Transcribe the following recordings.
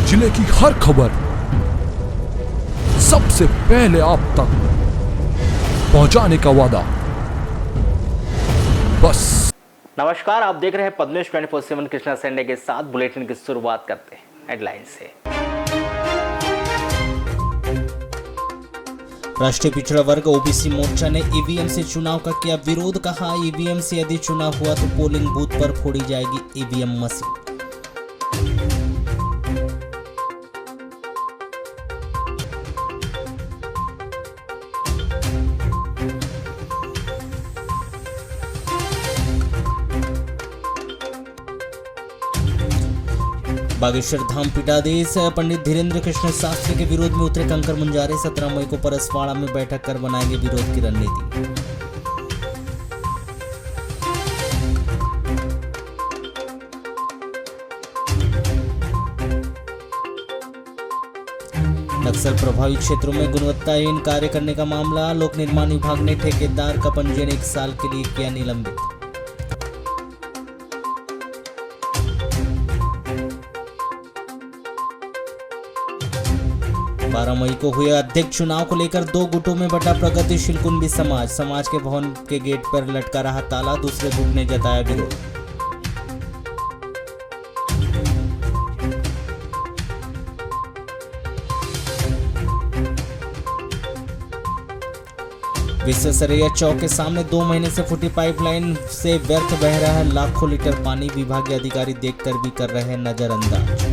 जिले की हर खबर सबसे पहले आप तक पहुंचाने का वादा। बस। नमस्कार, आप देख रहे हैं पद्मेश 24/7 कृष्णा सेंडे के साथ। बुलेटिन की शुरुआत करते हैं हेडलाइन से। राष्ट्रीय पिछड़ा वर्ग ओबीसी मोर्चा ने ईवीएम से चुनाव का किया विरोध। कहा, ईवीएम से यदि चुनाव हुआ तो पोलिंग बूथ पर फोड़ी जाएगी ईवीएम मशीन। बागेश्वर धाम पीठाधीश पंडित धीरेन्द्र कृष्ण शास्त्री के विरोध में उतरे कंकर मुंजारे। 17 मई को परसवाड़ा में बैठक कर बनाएंगे विरोध की रणनीति। नक्सल प्रभावित क्षेत्रों में गुणवत्ताहीन कार्य करने का मामला। लोक निर्माण विभाग ने ठेकेदार का पंजीयन 1 साल के लिए किया निलंबित। बारह मई को हुए अध्यक्ष चुनाव को लेकर 2 गुटों में बटा प्रगतिशील कुंभी समाज। समाज के भवन के गेट पर लटका रहा ताला। दूसरे गुट ने जताया विरोध। विश्वेश्वरैया चौक के सामने 2 महीने से फूटी पाइपलाइन से व्यर्थ बह रहा है लाखों लीटर पानी। विभागीय अधिकारी देखकर भी कर रहे हैं नजरअंदाज।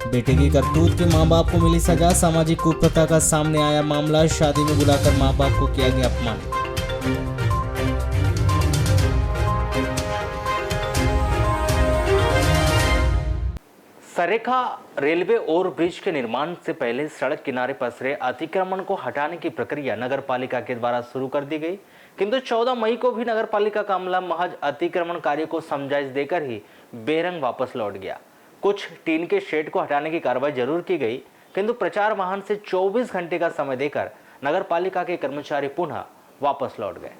बेटे की करतूत के मां बाप को मिली सजा। सामाजिक कुप्रथा का सामने आया मामला। शादी में बुलाकर मां बाप को किया गया अपमान। सरेखा रेलवे ओवरब्रिज के निर्माण से पहले सड़क किनारे पसरे अतिक्रमण को हटाने की प्रक्रिया नगर पालिका के द्वारा शुरू कर दी गई, किंतु 14 मई को भी नगर पालिका का अमला महज अतिक्रमण कार्य को समझाइश देकर ही बेरंग वापस लौट गया। कुछ टीन के शेड को हटाने की कार्रवाई जरूर की गई, किंतु प्रचार वाहन से 24 घंटे का समय देकर नगर पालिका के कर्मचारी पुनः वापस लौट गए।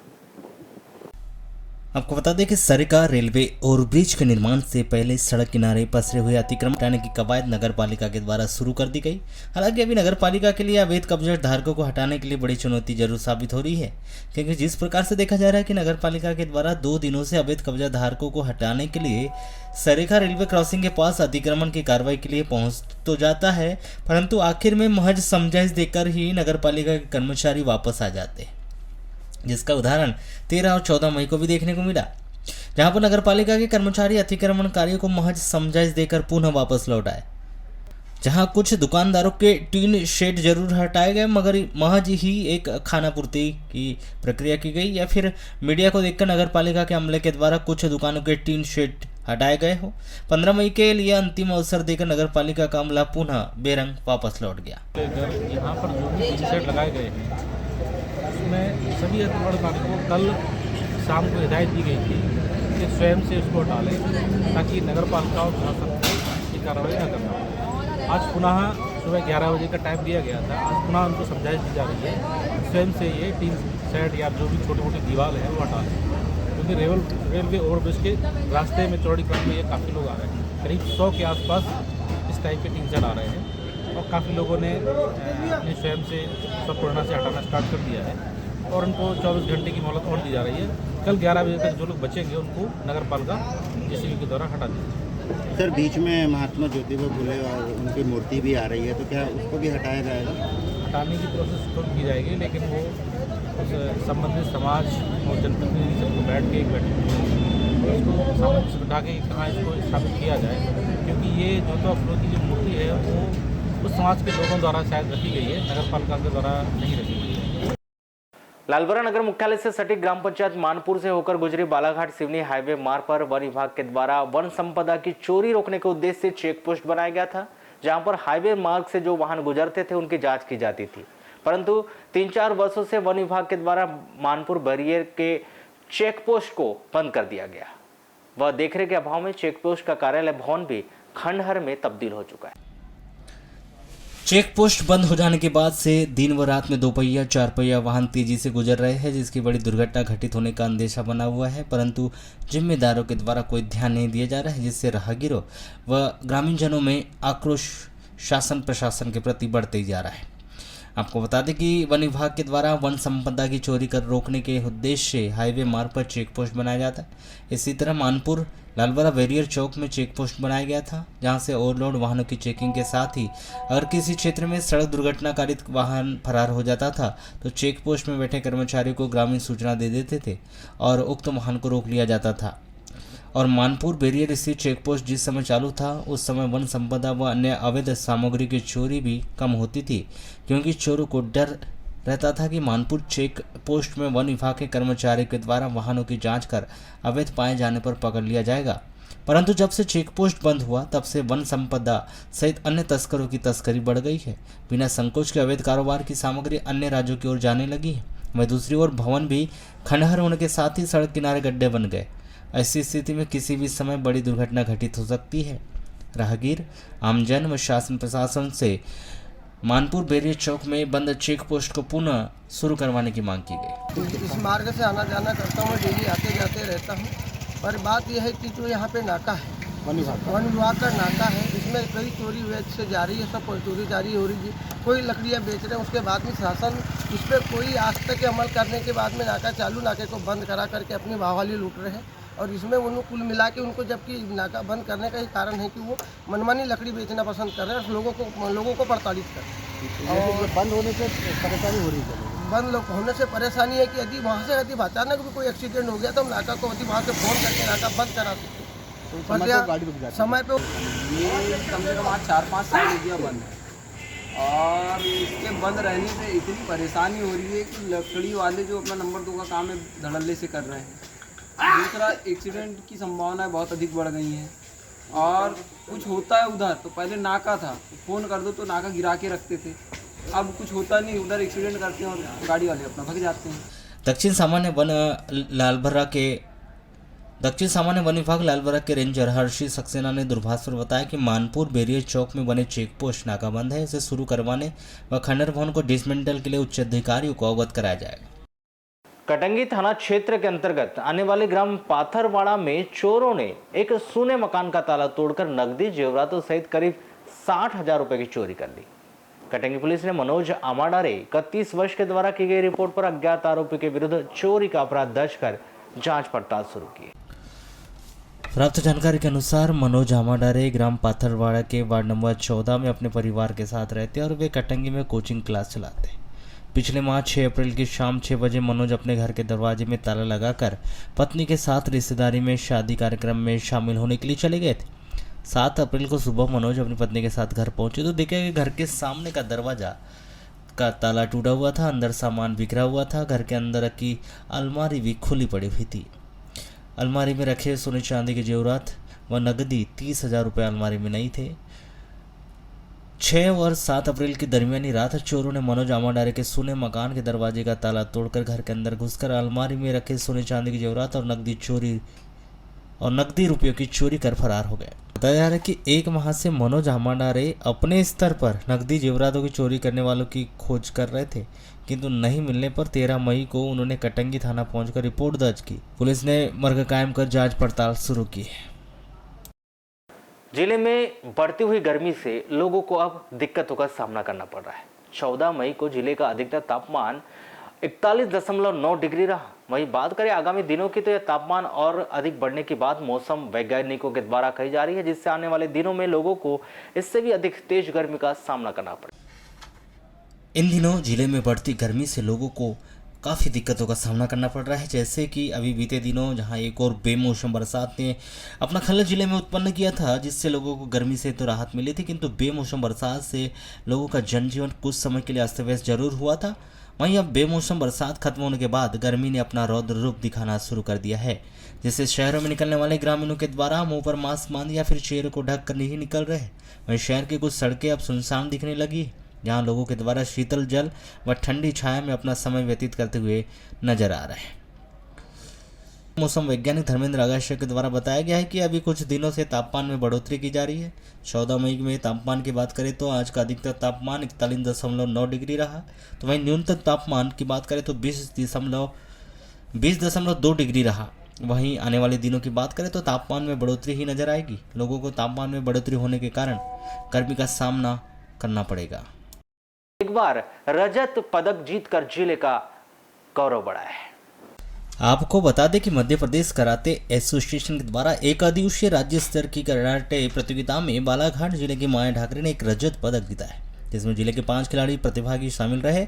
आपको बता दें कि सरेखा रेलवे ओवरब्रिज के निर्माण से पहले सड़क किनारे पसरे हुए अतिक्रमण हटाने की कवायद नगर पालिका के द्वारा शुरू कर दी गई। हालांकि अभी नगर पालिका के लिए अवैध कब्जा धारकों को हटाने के लिए बड़ी चुनौती जरूर साबित हो रही है, क्योंकि जिस प्रकार से देखा जा रहा है कि नगर पालिका के द्वारा 2 दिनों से अवैध कब्जा धारकों को हटाने के लिए सरेखा रेलवे क्रॉसिंग के पास अतिक्रमण की कार्रवाई के लिए पहुंच तो जाता है, परंतु आखिर में महज समझाइश देकर ही नगर पालिका के कर्मचारी वापस आ जाते हैं, जिसका उदाहरण 13 और 14 मई को भी देखने को मिला, जहां पर नगरपालिका के कर्मचारी अतिक्रमणकारियों को महज समझाइश देकर पुनः वापस लौट आए। जहां कुछ दुकानदारों के टीन शेड जरूर हटाए गए, मगर महज ही एक खानापूर्ति की प्रक्रिया की गई, या फिर मीडिया को देखकर नगरपालिका के अमले के द्वारा कुछ दुकानों के टीन शेड हटाए गए हो। 15 मई के लिए अंतिम अवसर देकर नगरपालिका का अमला पुनः बेरंग वापस लौट गया। यहाँ पर जो भी टीन शेड लगाए गए हैं उसमें सभी अतिक्रमणकारियों को कल शाम को हिदायत दी गई थी कि स्वयं से उसको हटा लें, ताकि नगर पालिकाओं को की कार्रवाई न करना पड़े। आज पुनः सुबह 11 बजे का टाइम दिया गया था। आज पुनः उनको समझाइश दी जा रही है स्वयं से ये टीन शेड या जो भी छोटी मोटी दीवार है वो हटा लें, क्योंकि रेलवे ओवरब्रिज के रास्ते में चौड़ीकरण में ये काफ़ी लोग आ रहे हैं। करीब 100 के आसपास इस टाइप के टीन शेड आ रहे हैं और काफ़ी लोगों ने अपने स्वयं से सब पुराना से हटाना स्टार्ट कर दिया है और उनको 24 घंटे की मोहलत और दी जा रही है। कल 11 बजे तक जो लोग बचेंगे उनको नगर पालिका जेसीबी के द्वारा हटा देंगे। सर, बीच में महात्मा ज्योतिबा फुले और उनकी मूर्ति भी आ रही है, तो क्या उसको भी हटाया जाएगा? हटाने की प्रोसेस तो की जाएगी, लेकिन वो उस संबंधित समाज और जनप्रतिनिधि सबको बैठ के एक बैठक उसको सामंजस्य बिठा के कहाँ इसको स्थापित किया जाए, क्योंकि ये ज्योतिबा फुले की जो मूर्ति है वो उस समाज के लोगों द्वारा शायद रखी गई है, नगर पालिका के द्वारा नहीं रखी गई है। लालबरा नगर मुख्यालय से सटी ग्राम पंचायत मानपुर से होकर गुजरी बालाघाट सिवनी हाईवे मार्ग पर वन विभाग के द्वारा वन संपदा की चोरी रोकने के उद्देश्य से चेक पोस्ट बनाया गया था, जहां पर हाईवे मार्ग से जो वाहन गुजरते थे उनकी जांच की जाती थी, परंतु 3-4 वर्षों से वन विभाग के द्वारा मानपुर बैरियर के चेक पोस्ट को बंद कर दिया गया। वह देखरेख के अभाव में चेक पोस्ट का कार्यालय भवन भी खंडहर में तब्दील हो चुका है। चेक पोस्ट बंद हो जाने के बाद से दिन व रात में दोपहिया चार पहिया वाहन तेजी से गुजर रहे हैं, जिसकी बड़ी दुर्घटना घटित होने का अंदेशा बना हुआ है, परंतु जिम्मेदारों के द्वारा कोई ध्यान नहीं दिया जा रहा है, जिससे राहगीरों व ग्रामीण जनों में आक्रोश शासन प्रशासन के प्रति बढ़ते ही जा रहा है। आपको बता दें कि वन विभाग के द्वारा वन संपदा की चोरी कर रोकने के उद्देश्य से हाईवे मार्ग पर चेक पोस्ट बनाया जाता है। इसी तरह मानपुर लालबरा बैरियर चौक में चेक पोस्ट बनाया गया था, जहां से ओवरलोड वाहनों की चेकिंग के साथ ही अगर किसी क्षेत्र में सड़क दुर्घटनाकारित वाहन फरार हो जाता था तो चेक पोस्ट में बैठे कर्मचारियों को ग्रामीण सूचना दे देते थे और उक्त वाहन को रोक लिया जाता था। और मानपुर बैरियर स्थित चेक पोस्ट जिस समय चालू था उस समय वन संपदा व अन्य अवैध सामग्री की चोरी भी कम होती थी, क्योंकि चोरों को डर रहता था कि मानपुर चेक पोस्ट में वन विभाग के कर्मचारियों के द्वारा वाहनों की जांच कर अवैध पाए जाने पर पकड़ लिया जाएगा। परंतु जब से चेक पोस्ट बंद हुआ तब से वन संपदा सहित अन्य तस्करों की तस्करी बढ़ गई है। बिना संकोच के अवैध कारोबार की सामग्री अन्य राज्यों की ओर जाने लगी है। वहीं दूसरी ओर भवन भी खंडहर होने के साथ ही सड़क किनारे गड्ढे बन गए। ऐसी स्थिति में किसी भी समय बड़ी दुर्घटना घटित हो सकती है। राहगीर आमजन व शासन प्रशासन से मानपुर बैरियर चौक में बंद चेक पोस्ट को पुनः शुरू करवाने की मांग की गई। इस मार्ग से आना जाना करता हूँ, डेली आते जाते रहता हूँ, पर बात यह है कि जो यहाँ पे नाका है वन विभाग का नाका है, इसमें कई चोरी वैध से जा रही है, सब चोरी जारी हो रही है। कोई लकड़ियाँ बेच रहे हैं, उसके बाद में शासन इस पर कोई आज तक अमल करने के बाद में नाका चालू, नाके को बंद करा करके अपनी वाहवाली लूट रहे हैं। और इसमें उनको कुल मिला के उनको, जबकि नाका बंद करने का ही कारण है कि वो मनमानी लकड़ी बेचना पसंद कर रहे हैं और लोगों को प्रताड़ित कर रहे हैं। और बंद होने से परेशानी हो रही है। बंद होने से परेशानी है कि यदि वहाँ से अचानक भी कोई एक्सीडेंट हो गया तो हम नाका को वहाँ से फ़ोन करके नाका बंद करा सकते हैं। समय पे ये कम से कम आज 4-5 साल हो गया बंद है और इसके बंद रहने से इतनी परेशानी हो रही है कि लकड़ी वाले जो अपना नंबर 2 का काम है धड़ल्ले से कर रहे हैं। दूसरा, एक्सीडेंट की संभावनाएं बहुत अधिक बढ़ गई हैं और कुछ होता है उधर तो पहले नाका था, फ़ोन कर दो तो नाका गिरा के रखते थे, अब कुछ होता नहीं, उधर एक्सीडेंट करते हैं और गाड़ी वाले अपना भाग जाते हैं। दक्षिण सामान्य वन विभाग लालबरा के रेंजर हर्षी सक्सेना ने दूरभाष पर बताया कि मानपुर बैरियर चौक में बने चेक पोस्ट नाकाबंद है, इसे शुरू करवाने व खंडहर भवन को डिसमेंटल के लिए उच्च अधिकारियों को अवगत कराया जाएगा। कटंगी थाना क्षेत्र के अंतर्गत आने वाले ग्राम पाथरवाड़ा में चोरों ने एक सूने मकान का ताला तोड़कर नकदी जेवरातों सहित करीब 60,000 रुपए की चोरी कर ली। कटंगी पुलिस ने मनोज आमाडारे 31 वर्ष के द्वारा की गई रिपोर्ट पर अज्ञात आरोपी के विरुद्ध चोरी का अपराध दर्ज कर जांच पड़ताल शुरू की। प्राप्त जानकारी के अनुसार मनोज आमाडारे ग्राम पाथरवाड़ा के वार्ड नंबर 14 में अपने परिवार के साथ रहते और वे कटंगी में कोचिंग क्लास चलाते। पिछले माह 6 अप्रैल की शाम 6 बजे मनोज अपने घर के दरवाजे में ताला लगाकर पत्नी के साथ रिश्तेदारी में शादी कार्यक्रम में शामिल होने के लिए चले गए थे। 7 अप्रैल को सुबह मनोज अपनी पत्नी के साथ घर पहुंचे तो देखा कि घर के सामने का दरवाजा का ताला टूटा हुआ था, अंदर सामान बिखरा हुआ था। घर के अंदर की अलमारी भी खुली पड़ी हुई थी। अलमारी में रखे सोने चांदी के जेवरात व नकदी 30,000 रुपये अलमारी में नहीं थे। 6 और 7 अप्रैल की दरमियानी रात चोरों ने मनोज आमाडारे के सोने मकान के दरवाजे का ताला तोड़कर घर के अंदर घुसकर अलमारी में रखे सोने चांदी के जेवरात और नकदी रुपयों की चोरी कर फरार हो गए। बताया जा रहा है कि 1 माह से मनोज आमाडारे अपने स्तर पर नकदी जेवरातों की चोरी करने वालों की खोज कर रहे थे, किंतु नहीं मिलने पर 13 मई को उन्होंने कटंगी थाना पहुंचकर रिपोर्ट दर्ज की। पुलिस ने मर्ग कायम कर जांच पड़ताल शुरू की है। जिले में बढ़ती हुई गर्मी से लोगों को अब दिक्कतों का सामना करना पड़ रहा है। 14 मई को जिले का अधिकतम तापमान 41.9 डिग्री रहा। वहीं बात करें आगामी दिनों की तो यह तापमान और अधिक बढ़ने की बात मौसम वैज्ञानिकों के द्वारा कही जा रही है, जिससे आने वाले दिनों में लोगों को इससे भी अधिक तेज गर्मी का सामना करना पड़े। इन दिनों जिले में बढ़ती गर्मी से लोगों को काफ़ी दिक्कतों का सामना करना पड़ रहा है। जैसे कि अभी बीते दिनों जहां एक और बेमौसम बरसात ने अपना खलल जिले में उत्पन्न किया था, जिससे लोगों को गर्मी से तो राहत मिली थी, किंतु बेमौसम बरसात से लोगों का जनजीवन कुछ समय के लिए अस्त व्यस्त जरूर हुआ था। वहीं अब बेमौसम बरसात खत्म होने के बाद गर्मी ने अपना रौद्र रूप दिखाना शुरू कर दिया है, जिससे शहरों में निकलने वाले ग्रामीणों के द्वारा मुंह पर मास्क बांध या फिर चेहरे को ढक कर नहीं निकल रहे। वहीं शहर की कुछ सड़कें अब सुनसान दिखने लगी, जहां लोगों के द्वारा शीतल जल व ठंडी छाया में अपना समय व्यतीत करते हुए नजर आ रहे हैं। मौसम वैज्ञानिक धर्मेंद्र आगाशे के द्वारा बताया गया है कि अभी कुछ दिनों से तापमान में बढ़ोतरी की जा रही है। 14 मई में तापमान की बात करें तो आज का अधिकतम तापमान 41.9 डिग्री रहा, तो वहीं न्यूनतम तापमान की बात करें तो 20.2 डिग्री रहा। वहीं आने वाले दिनों की बात करें तो तापमान में बढ़ोतरी ही नजर आएगी। लोगों को तापमान में बढ़ोतरी होने के कारण गर्मी का सामना करना पड़ेगा। एक बार रजत पदक जीतकर जिले का गौरव बढ़ाया है। आपको बता दें कि मध्य प्रदेश कराटे एसोसिएशन के द्वारा एक दिवसीय राज्य स्तर की कराटे प्रतियोगिता में बालाघाट जिले की माया ठाकरे ने एक रजत पदक जीता है, जिसमें जिले के 5 खिलाड़ी प्रतिभागी शामिल रहे।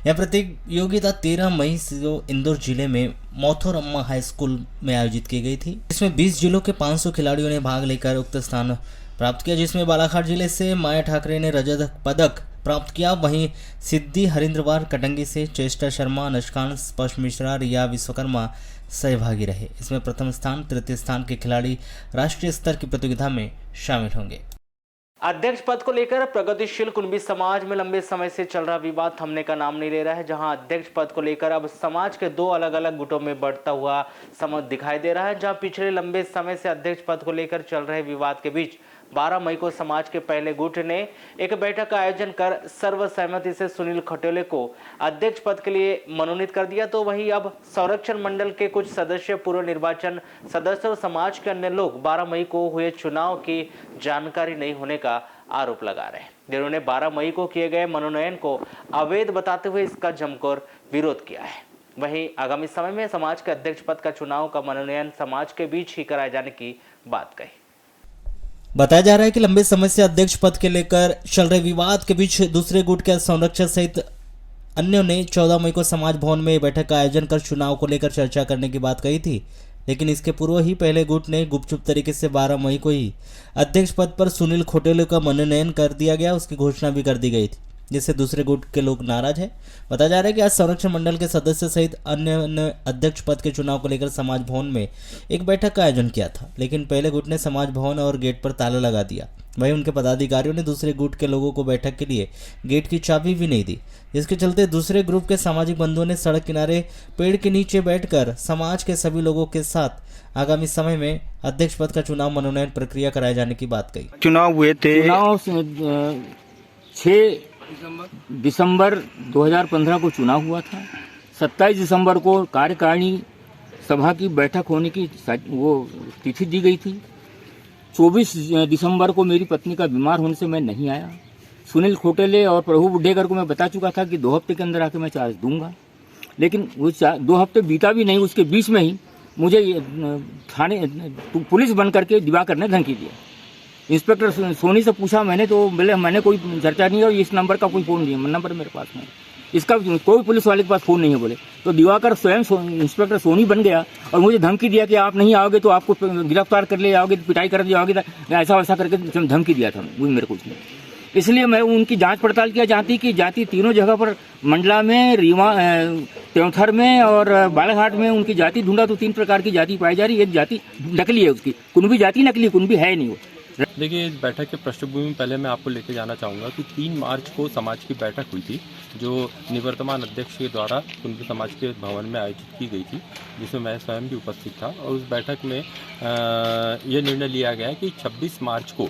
यह प्रतियोगिता 13 मई से इंदौर जिले में मोथोरम्मा हाई स्कूल में आयोजित की गई थी। इसमें 20 जिलों के 500 खिलाड़ियों ने भाग लेकर उक्त स्थान प्राप्त किया, जिसमें बालाघाट जिले से माया ठाकरे ने रजत पदक प्राप्त किया। वहीं सिद्धि हरिंद्रवार कटंगी से चेष्टा शर्मा, नशकान स्पर्श मिश्रा, रिया विश्वकर्मा सहभागी रहे। इसमें प्रथम स्थान, तृतीय स्थान के खिलाड़ी राष्ट्रीय स्तर की प्रतियोगिता में शामिल होंगे। अध्यक्ष पद को लेकर प्रगतिशील कुणबी समाज में लंबे समय से चल रहा विवाद थमने का नाम नहीं ले रहा है, जहां अध्यक्ष पद को लेकर अब समाज के 2 अलग अलग गुटों में बढ़ता हुआ समझ दिखाई दे रहा है। जहां पिछले लंबे समय से अध्यक्ष पद को लेकर चल रहे विवाद के बीच 12 मई को समाज के पहले गुट ने एक बैठक का आयोजन कर सर्वसहमति से सुनील खटोले को अध्यक्ष पद के लिए मनोनीत कर दिया। तो वहीं अब संरक्षण मंडल के कुछ सदस्य, पूर्व निर्वाचन सदस्य और समाज के अन्य लोग 12 मई को हुए चुनाव की जानकारी नहीं होने का आरोप लगा रहे हैं, जिन्होंने 12 मई को किए गए मनोनयन को अवैध बताते हुए इसका जमकर विरोध किया है। वहीं आगामी समय में समाज के अध्यक्ष पद का चुनाव का मनोनयन समाज के बीच ही कराए जाने की बात कही। बताया जा रहा है कि लंबे समय से अध्यक्ष पद के लेकर चल रहे विवाद के बीच दूसरे गुट के संरक्षक सहित अन्यों ने 14 मई को समाज भवन में बैठक का आयोजन कर चुनाव को लेकर चर्चा करने की बात कही थी, लेकिन इसके पूर्व ही पहले गुट ने गुपचुप तरीके से 12 मई को ही अध्यक्ष पद पर सुनील खटोले का मनोनयन कर दिया गया, उसकी घोषणा भी कर दी गई थी, जिससे दूसरे गुट के लोग नाराज हैं। बताया जा रहा है कि आज संरक्षण मंडल के सदस्य सहित अन्य ने अध्यक्ष पद के चुनाव को लेकर समाज भवन में एक बैठक का आयोजन किया था, लेकिन पहले गुट ने समाज भवन और गेट पर ताला लगा दिया। वहीं उनके पदाधिकारियों ने दूसरे गुट के लोगों को बैठक के लिए गेट की चाबी भी नहीं दी, जिसके चलते दूसरे ग्रुप के सामाजिक बंधुओं ने सड़क किनारे पेड़ के नीचे बैठकर समाज के सभी लोगों के साथ आगामी समय में अध्यक्ष पद का चुनाव मनोनयन प्रक्रिया कराए जाने की बात कही। चुनाव हुए थे, चुनाव 6 दिसंबर 2015 को चुनाव हुआ था। 27 दिसंबर को कार्यकारिणी सभा की बैठक होने की वो तिथि दी गई थी। 24 दिसंबर को मेरी पत्नी का बीमार होने से मैं नहीं आया। सुनील खटोले और प्रभु बुड्ढेकर को मैं बता चुका था कि 2 हफ्ते के अंदर आके मैं चार्ज दूंगा, लेकिन वो 2 हफ्ते बीता भी नहीं, उसके बीच में ही मुझे थाने पुलिस बन करके दिवाकर ने धमकी दिया। इंस्पेक्टर सोनी से पूछा मैंने, तो बोले मैंने कोई चर्चा नहीं है, इस नंबर का कोई फ़ोन नहीं है, नंबर मेरे पास नहीं, इसका कोई पुलिस वाले के पास फ़ोन नहीं है बोले। तो दिवाकर स्वयं इंस्पेक्टर सोनी बन गया और मुझे धमकी दिया कि आप नहीं आओगे तो आपको गिरफ्तार कर ले आओगे, पिटाई कर दिया आओगे, ऐसा वैसा करके धमकी दिया था वो मेरे को उसने। इसलिए मैं उनकी जांच पड़ताल किया जाती कि जाति तीनों जगह पर, मंडला में, रीवा, त्योंथर में और बालाघाट में उनकी जाति ढूंढा तो 3 प्रकार की जाति पाई जा रही है। एक जाति नकली है, उसकी कुणबी जाति नकली, कुणबी है नहीं वो। देखिए, इस बैठक के पृष्ठभूमि में पहले मैं आपको लेके जाना चाहूँगा कि 3 मार्च को समाज की बैठक हुई थी, जो निवर्तमान अध्यक्ष के द्वारा कुणबी समाज के भवन में आयोजित की गई थी, जिसमें मैं स्वयं भी उपस्थित था। और उस बैठक में ये निर्णय लिया गया कि 26 मार्च को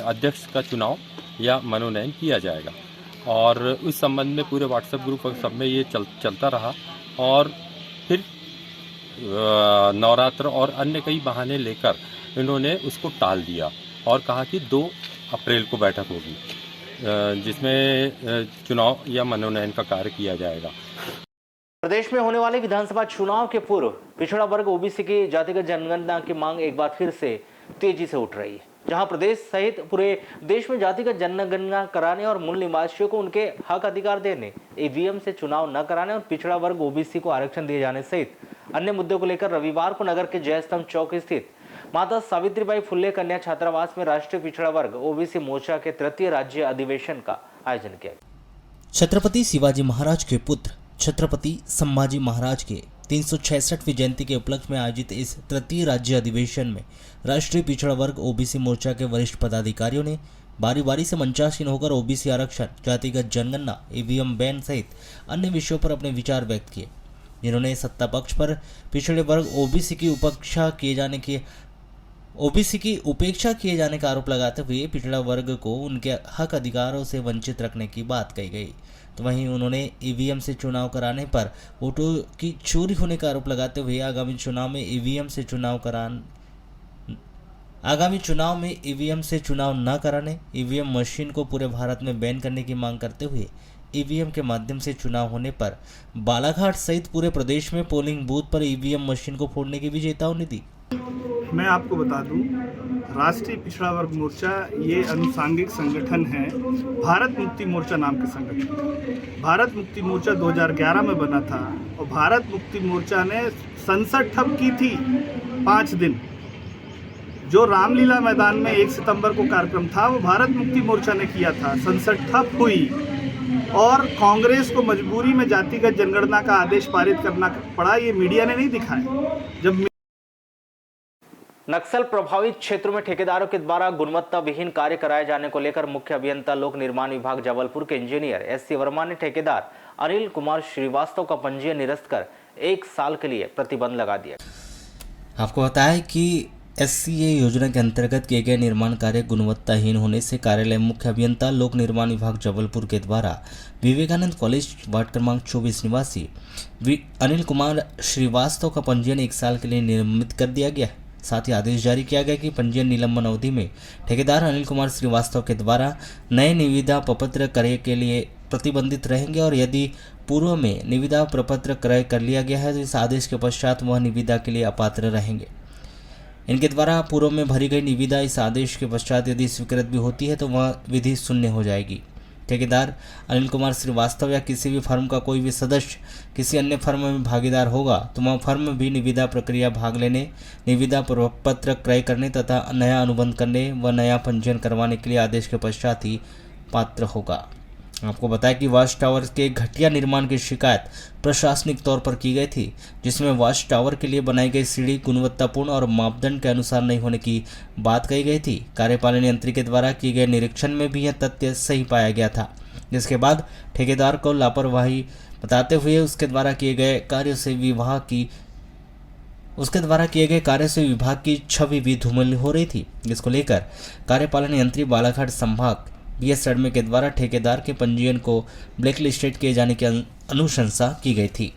अध्यक्ष का चुनाव या मनोनयन किया जाएगा। और उस संबंध में पूरे व्हाट्सएप ग्रुप और सब में ये चलता रहा। और फिर नवरात्र और अन्य कई बहाने लेकर इन्होंने उसको टाल दिया और कहा कि 2 अप्रैल को बैठक होगी, जिसमें चुनाव या मनोनयन का कार्य किया जाएगा। प्रदेश में होने वाले विधानसभा चुनाव के पूर्व पिछड़ा वर्ग ओबीसी की जातिगत जनगणना की मांग एक बार फिर से तेजी से उठ रही है, जहां प्रदेश सहित पूरे देश में जातिगत जनगणना कराने और मूल निवासियों को उनके हक अधिकार देने, ईवीएम से चुनाव न कराने और पिछड़ा वर्ग ओबीसी को आरक्षण दिए जाने सहित अन्य मुद्दों को लेकर रविवार को नगर के जयस्तंभ चौक स्थित माता सावित्रीबाई फुले कन्या छात्रावास में राष्ट्रीय पिछड़ा वर्ग ओबीसी मोर्चा के 3य राज्य अधिवेशन का आयोजन किया। छत्रपति शिवाजी महाराज के पुत्र छत्रपति संभाजी महाराज के 366वीं जयंती के उपलक्ष्य में आयोजित इस 3य राज्य अधिवेशन में राष्ट्रीय पिछड़ा वर्ग ओबीसी मोर्चा के वरिष्ठ पदाधिकारियों ने बारी बारी से मंचासीन होकर ओबीसी आरक्षण, जातिगत जनगणना, ईवीएम बैन सहित अन्य विषयों पर अपने विचार व्यक्त किए। जिन्होंने सत्ता पक्ष पर पिछड़े वर्ग ओबीसी की उपेक्षा किए जाने का आरोप लगाते हुए पिछड़ा वर्ग को उनके हक अधिकारों से वंचित रखने की बात कही गई। तो वहीं उन्होंने ईवीएम से चुनाव कराने पर वोटों की चोरी होने का आरोप लगाते हुए आगामी चुनाव में ईवीएम से चुनाव न कराने, ईवीएम मशीन को पूरे भारत में बैन करने की मांग करते हुए ईवीएम के माध्यम से चुनाव होने पर बालाघाट सहित पूरे प्रदेश में पोलिंग बूथ पर ईवीएम मशीन को फोड़ने की भी चेतावनी दी। मैं आपको बता दूं, राष्ट्रीय पिछड़ा वर्ग मोर्चा ये अनुसांगिक संगठन है भारत मुक्ति मोर्चा नाम के संगठन। भारत मुक्ति मोर्चा 2011 में बना था और भारत मुक्ति मोर्चा ने संसद ठप की थी 5 दिन। जो रामलीला मैदान में 1 सितंबर को कार्यक्रम था वो भारत मुक्ति मोर्चा ने किया था। संसद ठप हुई और कांग्रेस को मजबूरी में जातिगत जनगणना का आदेश पारित करना पड़ा। ये मीडिया ने नहीं दिखाया। जब नक्सल प्रभावित क्षेत्रों में ठेकेदारों के द्वारा गुणवत्ता विहीन कार्य कराए जाने को लेकर मुख्य अभियंता लोक निर्माण विभाग जबलपुर के इंजीनियर एससी वर्मा ने ठेकेदार अनिल कुमार श्रीवास्तव का पंजीयन निरस्त कर 1 साल के लिए प्रतिबंध लगा दिया। आपको बताया कि SCA योजना के अंतर्गत किए गए निर्माण कार्य गुणवत्ताहीन होने से कार्यालय मुख्य अभियंता लोक निर्माण विभाग जबलपुर के द्वारा विवेकानंद कॉलेज वार्ड क्रमांक 24 निवासी अनिल कुमार श्रीवास्तव का पंजीयन 1 साल के लिए निलंबित कर दिया गया। साथ ही आदेश जारी किया गया कि पंजीयन निलंबन अवधि में ठेकेदार अनिल कुमार श्रीवास्तव के द्वारा नए निविदा प्रपत्र क्रय के लिए प्रतिबंधित रहेंगे और यदि पूर्व में निविदा प्रपत्र क्रय कर लिया गया है तो इस आदेश के पश्चात वह निविदा के लिए अपात्र रहेंगे। इनके द्वारा पूर्व में भरी गई निविदा इस आदेश के पश्चात यदि स्वीकृत भी होती है तो वह विधि शून्य हो जाएगी। ठेकेदार अनिल कुमार श्रीवास्तव या किसी भी फर्म का कोई भी सदस्य किसी अन्य फर्म में भागीदार होगा तो वह फर्म भी निविदा प्रक्रिया भाग लेने, निविदा पत्र क्रय करने तथा नया अनुबंध करने व नया पंजीयन करवाने के लिए आदेश के पश्चात ही पात्र होगा। आपको बताया कि वॉच टावर के घटिया निर्माण की शिकायत प्रशासनिक तौर पर की गई थी, जिसमें वॉच टावर के लिए बनाई गई सीढ़ी गुणवत्तापूर्ण और मापदंड के अनुसार नहीं होने की बात कही गई थी। कार्यपालन यंत्री के द्वारा किए गए निरीक्षण में भी यह तथ्य सही पाया गया था, जिसके बाद ठेकेदार को लापरवाही बताते हुए उसके द्वारा किए गए कार्य से विभाग की छवि भी धूमिल हो रही थी, जिसको लेकर कार्यपालन यंत्री बालाघाट संभाग BS सड़मे के द्वारा ठेकेदार के पंजीयन को ब्लैक लिस्टेड किए जाने की अनुशंसा की गई थी।